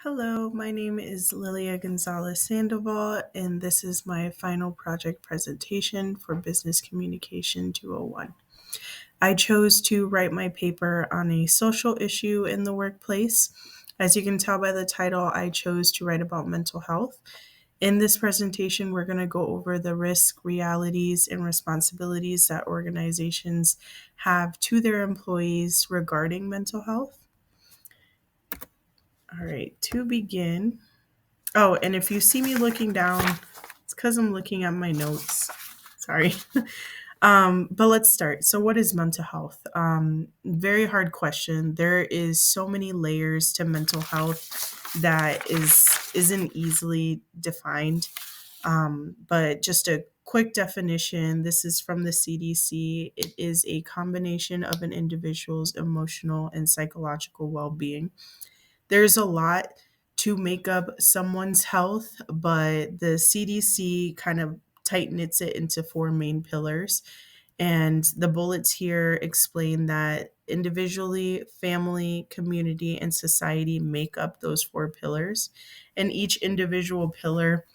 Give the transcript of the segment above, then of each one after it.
Hello, my name is Lilia Gonzalez Sandoval, and this is my final project presentation for Business Communication 201. I chose to write my paper on a social issue in the workplace. As you can tell by the title, I chose to write about mental health. In this presentation, we're going to go over the risk, realities, and responsibilities that organizations have to their employees regarding mental health. All right, to begin, oh, and if you see me looking down, it's because I'm looking at my notes. Sorry. But let's start. So, what is mental health? Very hard question. There is so many layers to mental health that isn't easily defined. But just a quick definition. This is from the CDC. It is a combination of an individual's emotional and psychological well-being. There's a lot to make up someone's health, but the CDC kind of tight knits it into four main pillars. And the bullets here explain that individually, family, community, and society make up those four pillars. And each individual pillar,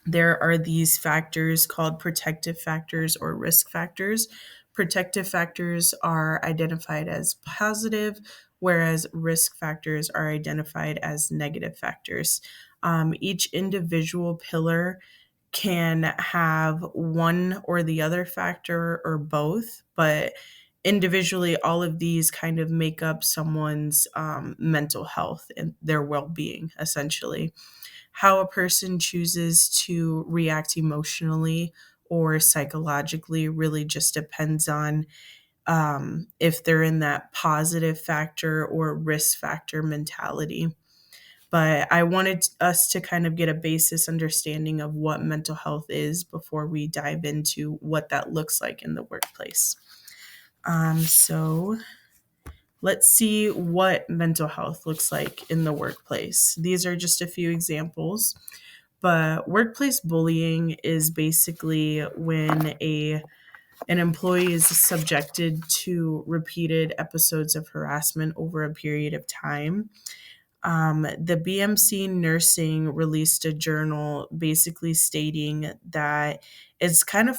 there are these factors called protective factors or risk factors. Protective factors are identified as positive, whereas risk factors are identified as negative factors. Each individual pillar can have one or the other factor or both, but individually, all of these kind of make up someone's mental health and their well being, essentially. How a person chooses to react emotionally or psychologically really just depends on if they're in that positive factor or risk factor mentality. But I wanted us to kind of get a basis understanding of what mental health is before we dive into what that looks like in the workplace. So let's see what mental health looks like in the workplace. These are just a few examples. But workplace bullying is basically when an employee is subjected to repeated episodes of harassment over a period of time. The BMC Nursing released a journal basically stating that it's kind of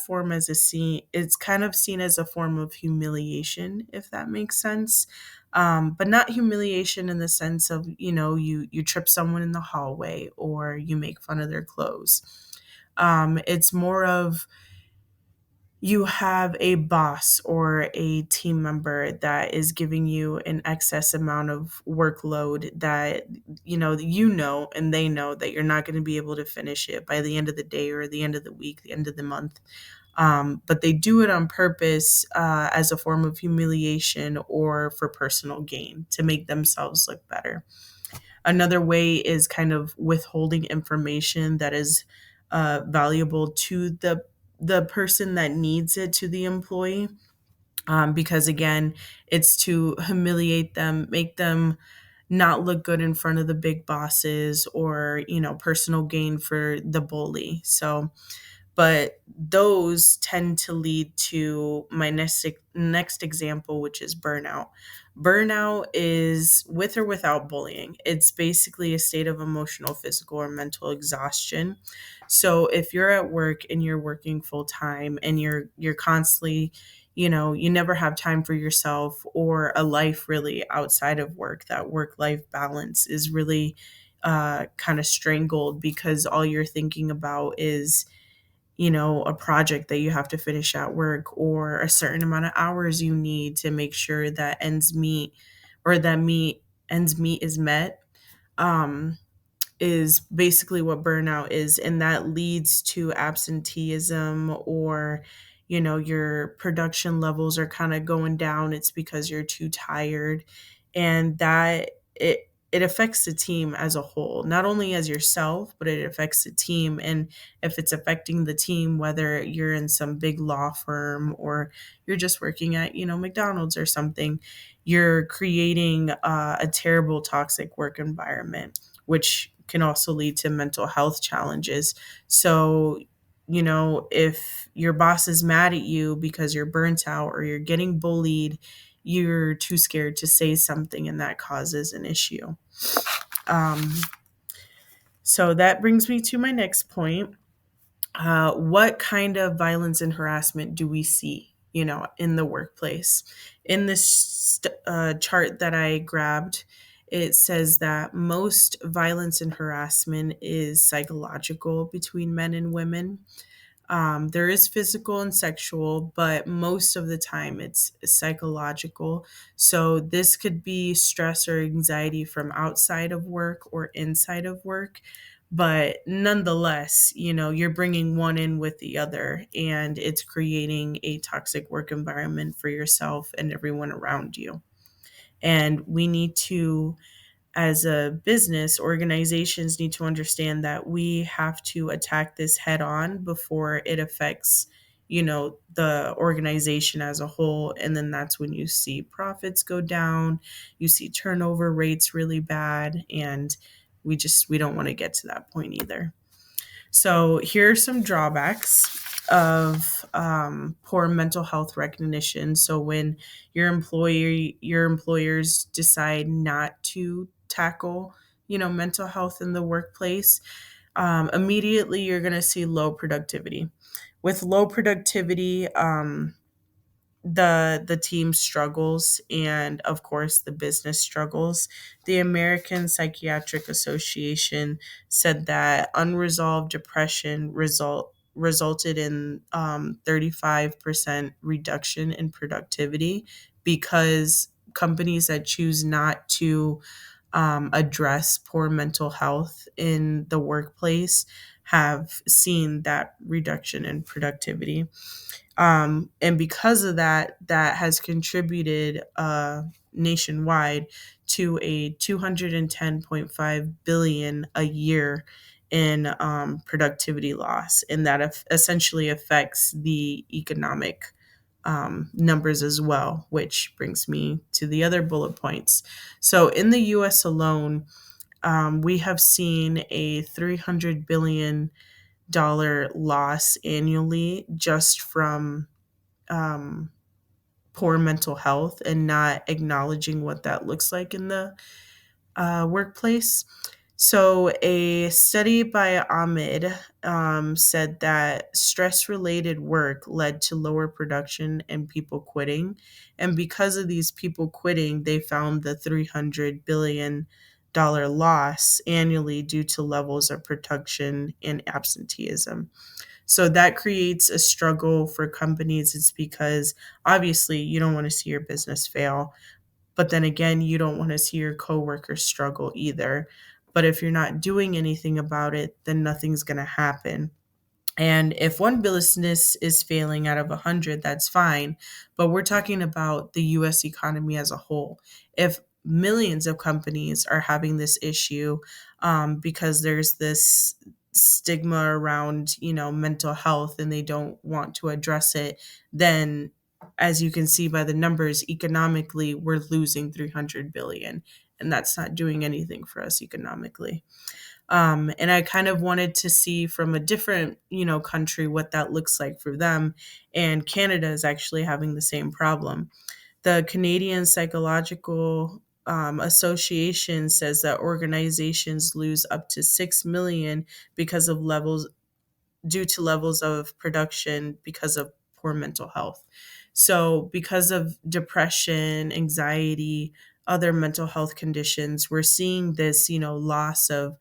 seen as a form of humiliation, if that makes sense. But not humiliation in the sense of, you trip someone in the hallway or you make fun of their clothes. It's more of you have a boss or a team member that is giving you an excess amount of workload that and they know that you're not going to be able to finish it by the end of the day or the end of the week, the end of the month. But they do it on purpose as a form of humiliation or for personal gain to make themselves look better. Another way is kind of withholding information that is valuable to the person that needs it, to the employee, because again, it's to humiliate them, make them not look good in front of the big bosses, or personal gain for the bully. So but those tend to lead to my next example, which is burnout. Burnout is with or without bullying. It's basically a state of emotional, physical, or mental exhaustion. So if you're at work and you're working full time and you're constantly, you never have time for yourself or a life really outside of work, that work life balance is really kind of strangled because all you're thinking about is a project that you have to finish at work or a certain amount of hours you need to make sure that ends meet is met, um, is basically what burnout is. And that leads to absenteeism, or your production levels are kind of going down. It's because you're too tired, and that it affects the team as a whole, not only as yourself, but it affects the team. And if it's affecting the team, whether you're in some big law firm or you're just working at McDonald's or something, you're creating a terrible toxic work environment, which can also lead to mental health challenges. So, if your boss is mad at you because you're burnt out or you're getting bullied, you're too scared to say something, and that causes an issue. Um, So that brings me to my next point. What kind of violence and harassment do we see, in the workplace? In this chart that I grabbed, it says that most violence and harassment is psychological between men and women. There is physical and sexual, but most of the time it's psychological. So this could be stress or anxiety from outside of work or inside of work. But nonetheless, you're bringing one in with the other, and it's creating a toxic work environment for yourself and everyone around you. And we need to, as a business, organizations need to understand that we have to attack this head on before it affects, the organization as a whole. And then that's when you see profits go down, you see turnover rates really bad, and we don't want to get to that point either. So here are some drawbacks of poor mental health recognition. So when your employers decide not to tackle, mental health in the workplace, immediately you're going to see low productivity. With low productivity, the team struggles, and of course the business struggles. The American Psychiatric Association said that unresolved depression resulted in 35% reduction in productivity, because companies that choose not to address poor mental health in the workplace have seen that reduction in productivity. And because of that, that has contributed nationwide to a 210.5 billion a year in productivity loss, and that essentially affects the economic numbers as well, which brings me to the other bullet points. So in the U.S. alone, we have seen a $300 billion loss annually just from um, poor mental health, and not acknowledging what that looks like in the workplace. So, a study by Ahmed said that stress related work led to lower production and people quitting. And because of these people quitting, they found the $300 billion loss annually due to levels of production and absenteeism. So that creates a struggle for companies. It's because obviously you don't want to see your business fail, but then again, you don't want to see your coworkers struggle either. But if you're not doing anything about it, then nothing's going to happen. And if one business is failing out of 100, that's fine. But we're talking about the US economy as a whole. If millions of companies are having this issue, because there's this stigma around, mental health, and they don't want to address it, then as you can see by the numbers, economically, we're losing 300 billion. And that's not doing anything for us economically. And I kind of wanted to see from a different, country what that looks like for them. And Canada is actually having the same problem. The Canadian Psychological Association says that organizations lose up to 6 million because of levels due to levels of production because of poor mental health. So, because of depression, anxiety, other mental health conditions, we're seeing this, loss of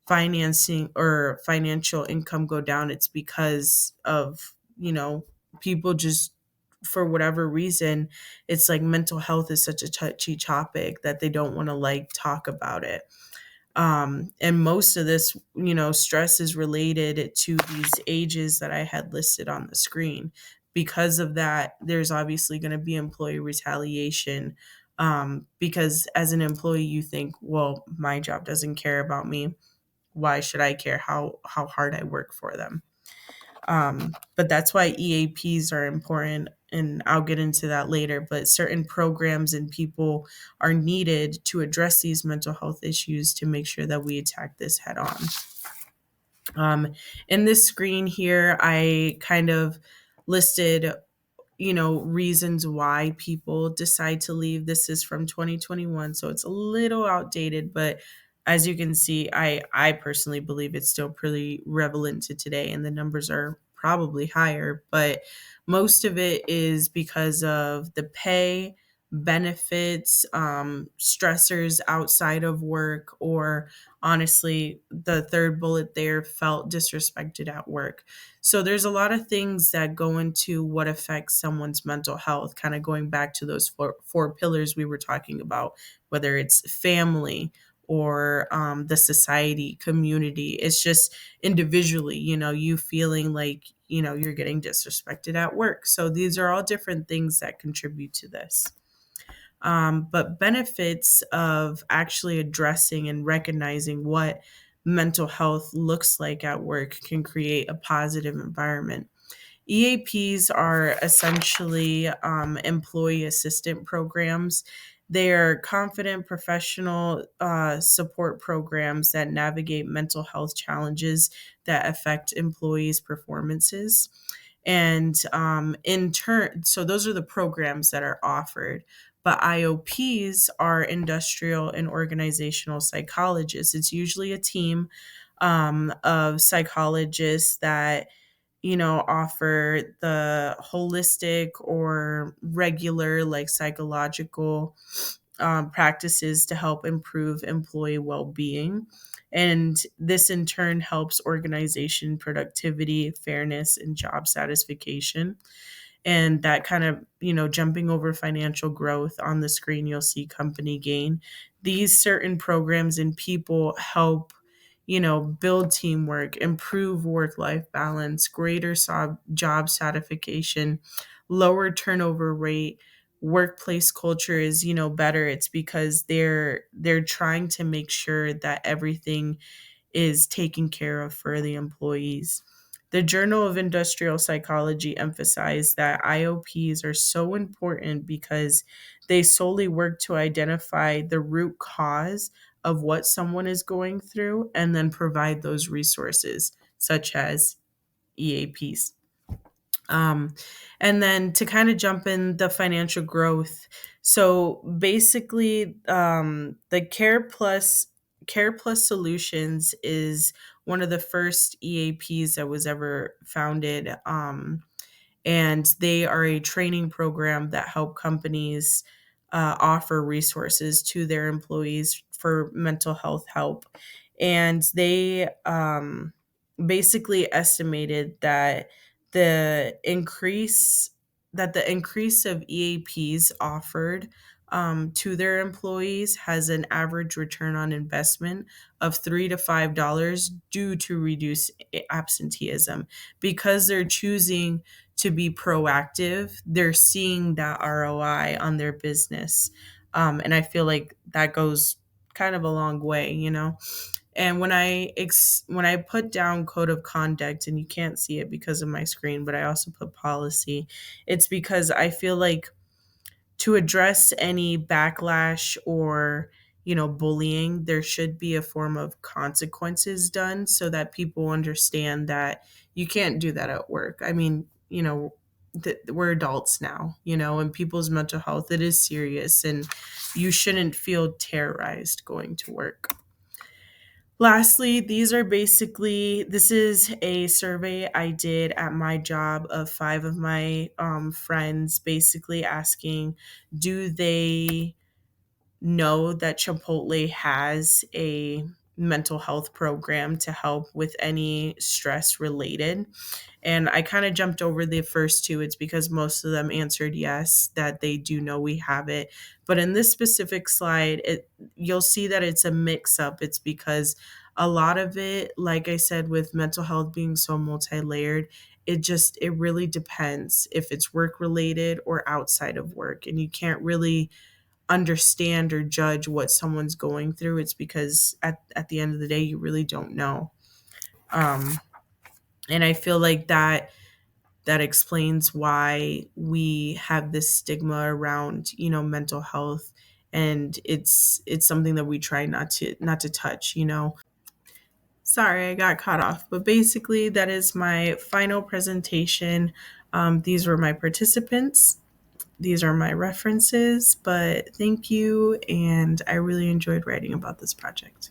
financing or financial income go down. It's because of, people just, for whatever reason, it's like mental health is such a touchy topic that they don't want to like talk about it. And most of this, stress is related to these ages that I had listed on the screen. Because of that, there's obviously going to be employee retaliation. Because as an employee, you think, well, my job doesn't care about me. Why should I care how hard I work for them? But that's why EAPs are important, and I'll get into that later. But certain programs and people are needed to address these mental health issues to make sure that we attack this head on. In this screen here, I kind of listed, reasons why people decide to leave. This is from 2021, so it's a little outdated, but as you can see, I personally believe it's still pretty relevant to today, and the numbers are probably higher, but most of it is because of the pay, benefits, stressors outside of work, or honestly, the third bullet there, felt disrespected at work. So there's a lot of things that go into what affects someone's mental health, kind of going back to those four pillars we were talking about, whether it's family, or the society, community. It's just individually, you feeling like, you're getting disrespected at work. So these are all different things that contribute to this. But benefits of actually addressing and recognizing what mental health looks like at work can create a positive environment. EAPs are essentially employee assistant programs. They are confident professional support programs that navigate mental health challenges that affect employees' performances. And in turn, so those are the programs that are offered. But IOPs are industrial and organizational psychologists. It's usually a team of psychologists that offer the holistic or regular, like psychological practices to help improve employee well being. And this in turn helps organization productivity, fairness, and job satisfaction. And that kind of, jumping over financial growth on the screen, you'll see company gain. These certain programs and people help, build teamwork, improve work life balance, greater job satisfaction, lower turnover rate. Workplace culture is, better. It's because they're trying to make sure that everything is taken care of for the employees. The Journal of Industrial Psychology emphasized that IOPs are so important because they solely work to identify the root cause of what someone is going through and then provide those resources, such as EAPs. Um, and then to kind of jump in the financial growth. So basically, the Care Plus Solutions is one of the first EAPs that was ever founded. And they are a training program that help companies offer resources to their employees for mental health help. And they basically estimated that the increase the increase of EAPs offered to their employees has an average return on investment of $3 to $5 due to reduced absenteeism, because they're choosing to be proactive. They're seeing that ROI on their business. And I feel like that goes kind of a long way, And when I put down code of conduct, and you can't see it because of my screen, but I also put policy, it's because I feel like to address any backlash or bullying, there should be a form of consequences done so that people understand that you can't do that at work. I mean, we're adults now, and people's mental health, it is serious, and you shouldn't feel terrorized going to work. Lastly, this is a survey I did at my job of five of my friends, basically asking, do they know that Chipotle has a mental health program to help with any stress related? And I kind of jumped over the first two. It's because most of them answered yes, that they do know we have it. But in this specific slide, you'll see that it's a mix up. It's because a lot of it, like I said, with mental health being so multi-layered, it really depends if it's work related or outside of work. And you can't really understand or judge what someone's going through. It's because at the end of the day, you really don't know. Um, and I feel like that explains why we have this stigma around, mental health, and it's something that we try not to touch. Sorry, I got caught off, but basically that is my final presentation. These were my participants. These are my references, but thank you, and I really enjoyed writing about this project.